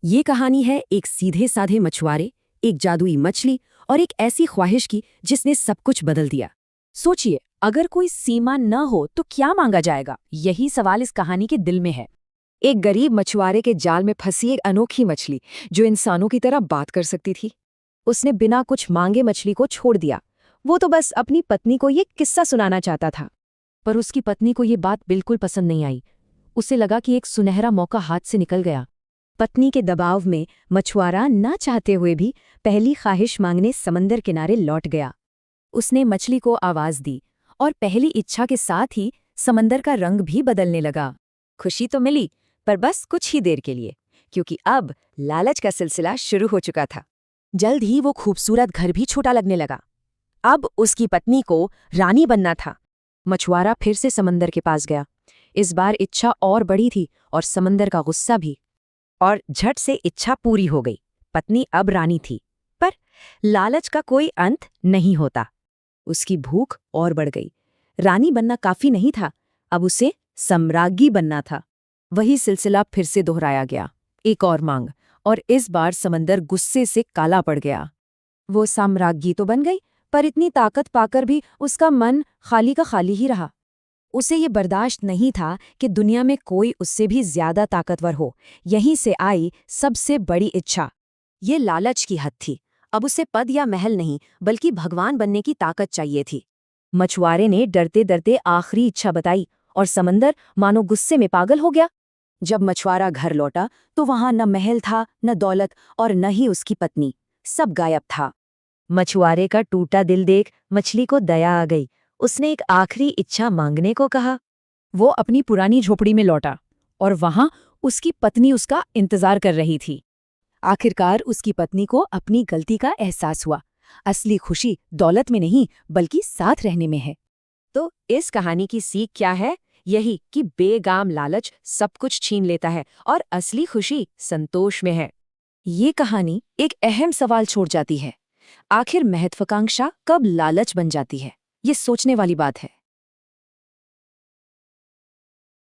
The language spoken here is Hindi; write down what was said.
ये कहानी है एक सीधे साधे मछुआरे, एक जादुई मछली और एक ऐसी ख्वाहिश की जिसने सब कुछ बदल दिया। सोचिए, अगर कोई सीमा न हो तो क्या मांगा जाएगा? यही सवाल इस कहानी के दिल में है। एक गरीब मछुआरे के जाल में फंसी एक अनोखी मछली जो इंसानों की तरह बात कर सकती थी। उसने बिना कुछ मांगे मछली को छोड़ दिया। वो तो बस अपनी पत्नी को ये किस्सा सुनाना चाहता था। पर उसकी पत्नी को ये बात बिल्कुल पसंद नहीं आई। उसे लगा कि एक सुनहरा मौका हाथ से निकल गया। पत्नी के दबाव में मछुआरा न चाहते हुए भी पहली ख्वाहिश मांगने समंदर किनारे लौट गया। उसने मछली को आवाज दी और पहली इच्छा के साथ ही समंदर का रंग भी बदलने लगा। खुशी तो मिली, पर बस कुछ ही देर के लिए, क्योंकि अब लालच का सिलसिला शुरू हो चुका था। जल्द ही वो खूबसूरत घर भी छोटा लगने लगा। अब उसकी पत्नी को रानी बनना था। मछुआरा फिर से समंदर के पास गया। इस बार इच्छा और बड़ी थी और समंदर का गुस्सा भी। और झट से इच्छा पूरी हो गई। पत्नी अब रानी थी। पर लालच का कोई अंत नहीं होता। उसकी भूख और बढ़ गई। रानी बनना काफी नहीं था, अब उसे सम्राज्ञी बनना था। वही सिलसिला फिर से दोहराया गया। एक और मांग, और इस बार समंदर गुस्से से काला पड़ गया। वो सम्राज्ञी तो बन गई, पर इतनी ताकत पाकर भी उसका मन खाली का खाली ही रहा। उसे ये बर्दाश्त नहीं था कि दुनिया में कोई उससे भी ज्यादा ताकतवर हो। यहीं से आई सबसे बड़ी इच्छा। ये लालच की हद थी। अब उसे पद या महल नहीं, बल्कि भगवान बनने की ताकत चाहिए थी। मछुआरे ने डरते डरते आखिरी इच्छा बताई और समंदर मानो गुस्से में पागल हो गया। जब मछुआरा घर लौटा तो वहां न महल था, न दौलत, और न ही उसकी पत्नी। सब गायब था। मछुआरे का टूटा दिल देख मछली को दया आ गई। उसने एक आखिरी इच्छा मांगने को कहा। वो अपनी पुरानी झोपड़ी में लौटा और वहां उसकी पत्नी उसका इंतजार कर रही थी। आखिरकार उसकी पत्नी को अपनी गलती का एहसास हुआ। असली खुशी दौलत में नहीं, बल्कि साथ रहने में है। तो इस कहानी की सीख क्या है? यही कि बेगाम लालच सब कुछ छीन लेता है और असली खुशी संतोष में है। ये कहानी एक अहम सवाल छोड़ जाती है। आखिर महत्वाकांक्षा कब लालच बन जाती है? ये सोचने वाली बात है।